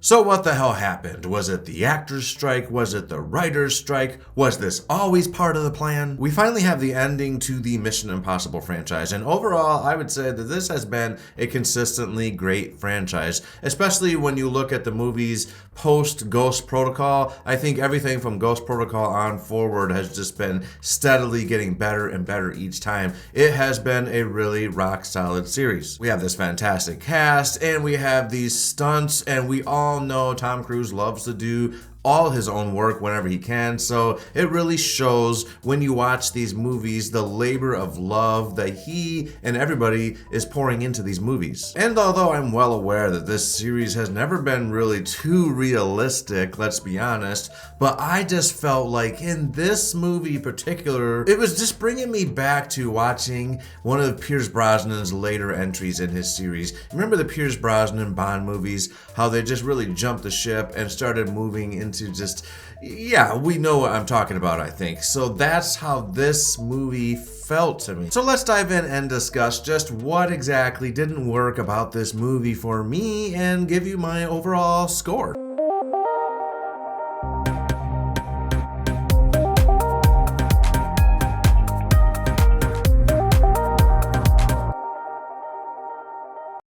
So what the hell happened? Was it the actors' strike? Was it the writers' strike? Was this always part of the plan? We finally have the ending to the Mission Impossible franchise, and overall I would say that this has been a consistently great franchise, especially when you look at the movies post Ghost Protocol. I think everything from Ghost Protocol on forward has just been steadily getting better and better each time. It has been a really rock solid series. We have this fantastic cast, and we have these stunts, and we all know Tom Cruise loves to do all his own work whenever he can, so it really shows when you watch these movies the labor of love that he and everybody is pouring into these movies. And although I'm well aware that this series has never been really too realistic, let's be honest, but I just felt like in this movie in particular, it was just bringing me back to watching one of Pierce Brosnan's later entries in his series. Remember the Pierce Brosnan Bond movies, how they just really jumped the ship and started moving into just, yeah, we know what I'm talking about, I think. So that's how this movie felt to me. So let's dive in and discuss just what exactly didn't work about this movie for me and give you my overall score.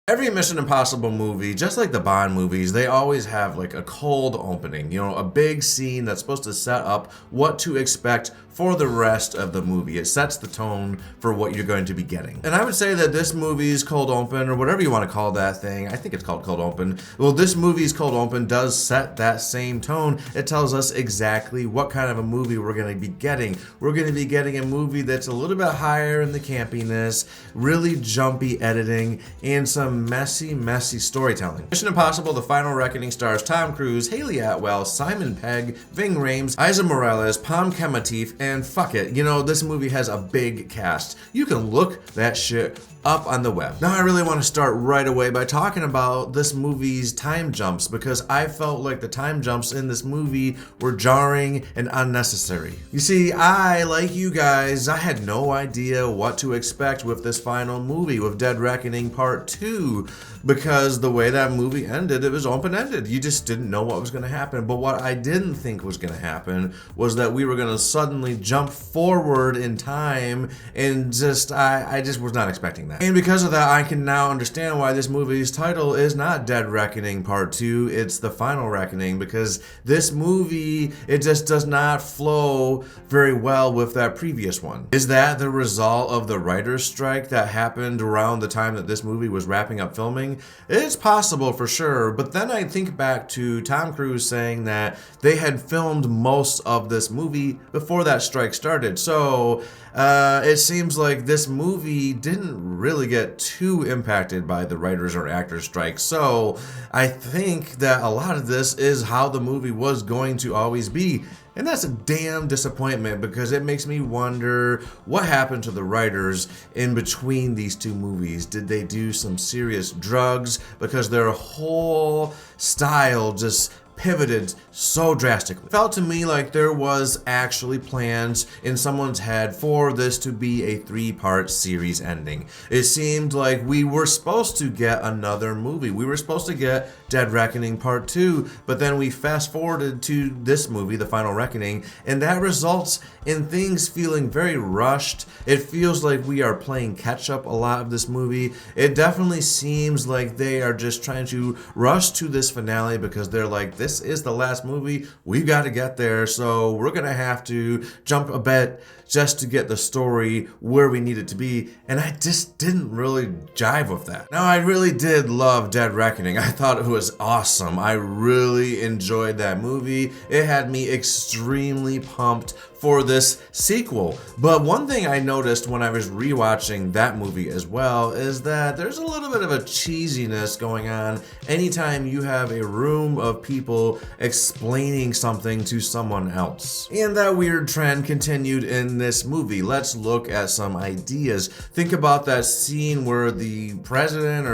Every Mission Impossible movie, just like the Bond movies, they always have like a cold opening, you know, a big scene that's supposed to set up what to expect for the rest of the movie. It sets the tone for what you're going to be getting. And I would say that this movie's cold open, or whatever you want to call that thing, I think it's called cold open. Well, this movie's cold open does set that same tone. It tells us exactly what kind of a movie we're going to be getting. We're going to be getting a movie that's a little bit higher in the campiness, really jumpy editing, and some messy storytelling. Mission Impossible: The Final Reckoning stars Tom Cruise, Hayley Atwell, Simon Pegg, Ving Rhames, Isa Morales, Pom Klementieff, and fuck it, you know, this movie has a big cast. You can look that shit up on the web. Now I really want to start right away by talking about this movie's time jumps, because I felt like the time jumps in this movie were jarring and unnecessary. You see, I, like you guys, I had no idea what to expect with this final movie, with Dead Reckoning Part 2, because the way that movie ended, it was open-ended. You just didn't know what was going to happen. But what I didn't think was going to happen was that we were going to suddenly jump forward in time, and just, I just was not expecting that. And because of that, I can now understand why this movie's title is not Dead Reckoning Part 2, it's The Final Reckoning, because this movie, it just does not flow very well with that previous one. Is that the result of the writer's strike that happened around the time that this movie was wrapping up filming? It's possible for sure, but then I think back to Tom Cruise saying that they had filmed most of this movie before that strike started, so it seems like this movie didn't really get too impacted by the writers or actors strike. So I think that a lot of this is how the movie was going to always be. And that's a damn disappointment, because it makes me wonder what happened to the writers in between these two movies. Did they do some serious drugs? Because their whole style just pivoted so drastically. It felt to me like there was actually plans in someone's head for this to be a 3-part series ending. It seemed like we were supposed to get another movie. We were supposed to get Dead Reckoning Part 2, but then we fast forwarded to this movie, The Final Reckoning, and that results in things feeling very rushed. It feels like we are playing catch up a lot of this movie. It definitely seems like they are just trying to rush to this finale because they're like, this is the last movie, we've got to get there, so we're gonna have to jump a bit just to get the story where we need it to be, and I just didn't really jive with that. Now, I really did love Dead Reckoning. I thought it was awesome. I really enjoyed that movie. It had me extremely pumped for this sequel. But one thing I noticed when I was rewatching that movie as well is that there's a little bit of a cheesiness going on anytime you have a room of people explaining something to someone else. And that weird trend continued in this movie. Let's look at some ideas. Think about that scene where the president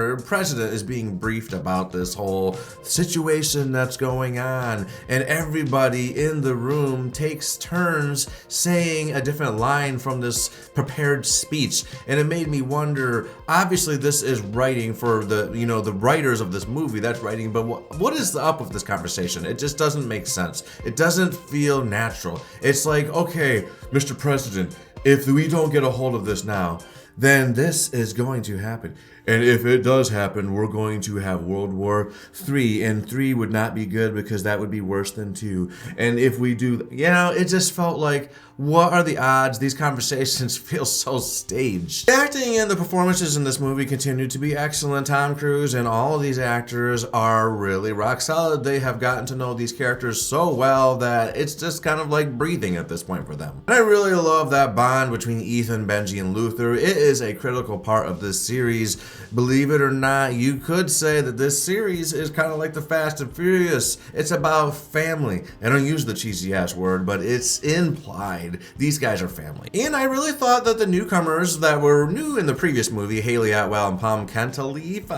is being briefed about this whole situation that's going on, and everybody in the room takes turns times saying a different line from this prepared speech, and it made me wonder, obviously this is writing for the, you know, the writers of this movie, that's writing, but what is up with this conversation? It just doesn't make sense. It doesn't feel natural. It's like, okay, Mr. President, if we don't get a hold of this now, then this is going to happen. And if it does happen, we're going to have World War III, and 3 would not be good because that would be worse than 2. And if we do, you know, it just felt like, what are the odds? These conversations feel so staged. The acting and the performances in this movie continue to be excellent. Tom Cruise and all of these actors are really rock solid. They have gotten to know these characters so well that it's just kind of like breathing at this point for them. And I really love that bond between Ethan, Benji, and Luther. It is a critical part of this series. Believe it or not, you could say that this series is kind of like the Fast and Furious. It's about family. I don't use the cheesy ass word, but it's implied. These guys are family. And I really thought that the newcomers that were new in the previous movie, Hayley Atwell and Palm Kentaleaf,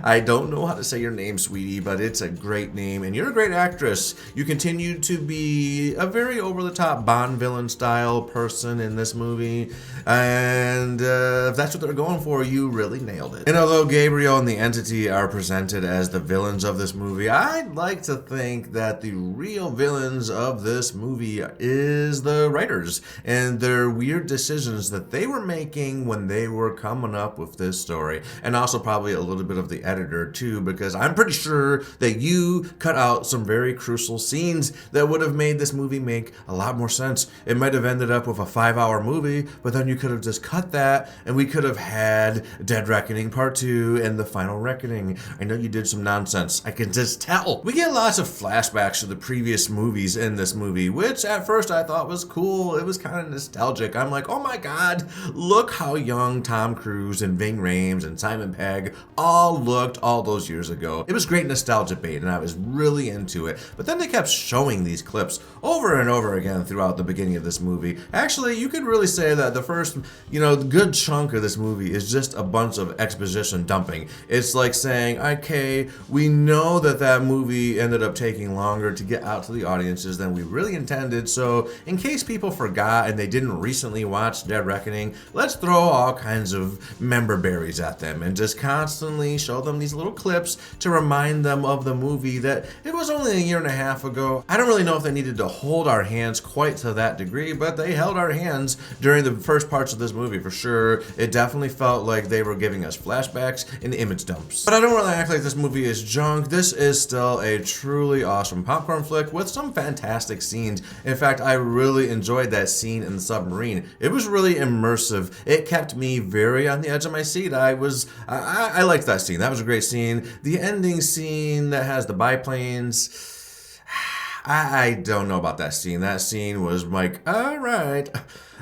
I don't know how to say your name, sweetie, but it's a great name, and you're a great actress. You continue to be a very over-the-top Bond villain style person in this movie, and if that's what they're going for, you really nailed it. And although Gabriel and the Entity are presented as the villains of this movie, I'd like to think that the real villains of this movie is the writers and their weird decisions that they were making when they were coming up with this story, and also probably a little bit of the editor too, because I'm pretty sure that you cut out some very crucial scenes that would have made this movie make a lot more sense. It might have ended up with a 5-hour movie, but then you could have just cut that and we could have had Dead Reckoning Part 2 and the Final Reckoning. I know you did some nonsense, I can just tell. We get lots of flashbacks to the previous movies in this movie, which at first I thought was cool. It was kind of nostalgic. I'm like, oh my god, look how young Tom Cruise and Ving Rhames and Simon Pegg all looked all those years ago. It was great nostalgia bait and I was really into it. But then they kept showing these clips over and over again throughout the beginning of this movie. Actually, you could really say that the first, good chunk of this movie is just a bunch of exposition dumping. It's like saying, okay, we know that movie ended up taking longer to get out to the audiences than we really intended, so in case people forgot and they didn't recently watch Dead Reckoning, let's throw all kinds of member berries at them and just constantly show them these little clips to remind them of the movie that it was only a year and a half ago. I don't really know if they needed to hold our hands quite to that degree, but they held our hands during the first parts of this movie for sure. It definitely felt like they were giving us flashbacks and image dumps. But I don't really act like this movie is junk. This is still a truly awesome popcorn flick with some fantastic scenes. In fact, I really enjoyed that scene in the submarine. It was really immersive. It kept me very on the edge of my seat. I liked that scene. That was a great scene. The ending scene that has the biplanes, I don't know about that scene. That scene was like, all right,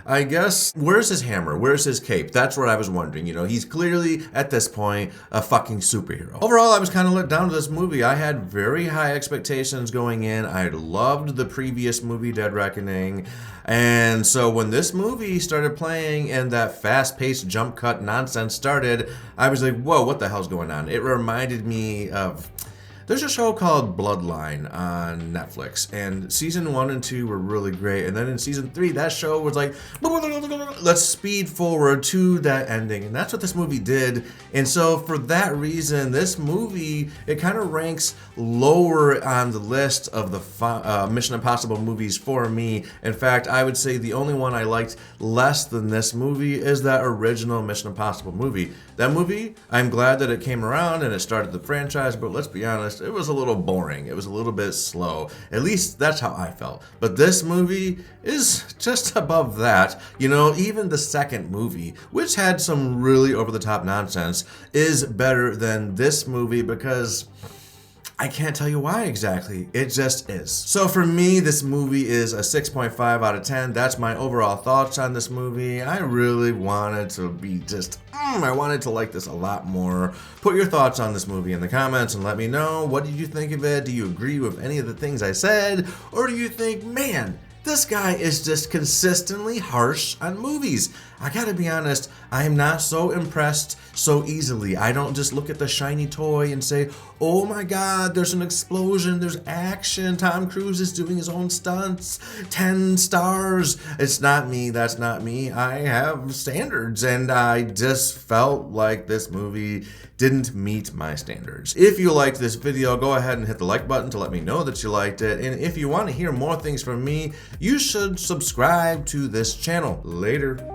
I guess, where's his hammer? Where's his cape? That's what I was wondering. He's clearly, at this point, a fucking superhero. Overall, I was kind of let down to this movie. I had very high expectations going in. I loved the previous movie, Dead Reckoning. And so when this movie started playing and that fast-paced jump cut nonsense started, I was like, whoa, what the hell's going on? It reminded me of... There's a show called Bloodline on Netflix, and season 1 and 2 were really great, and then in season 3, that show was like, let's speed forward to that ending, and that's what this movie did. And so for that reason, this movie, it kind of ranks lower on the list of the Mission Impossible movies for me. In fact, I would say the only one I liked less than this movie is that original Mission Impossible movie. That movie, I'm glad that it came around and it started the franchise, but let's be honest, it was a little boring. It was a little bit slow. At least that's how I felt. But this movie is just above that. Even the second movie, which had some really over-the-top nonsense, is better than this movie because... I can't tell you why exactly. It just is. So for me, this movie is a 6.5 out of 10. That's my overall thoughts on this movie. I really wanted to be just, I wanted to like this a lot more. Put your thoughts on this movie in the comments and let me know. What did you think of it? Do you agree with any of the things I said? Or do you think, man, This guy is just consistently harsh on movies. I gotta be honest, I am not so impressed so easily. I don't just look at the shiny toy and say, oh my god, there's an explosion, there's action, Tom Cruise is doing his own stunts, 10 stars. It's not me, that's not me. I have standards, and I just felt like this movie didn't meet my standards. If you liked this video, go ahead and hit the like button to let me know that you liked it. And if you want to hear more things from me, you should subscribe to this channel. Later.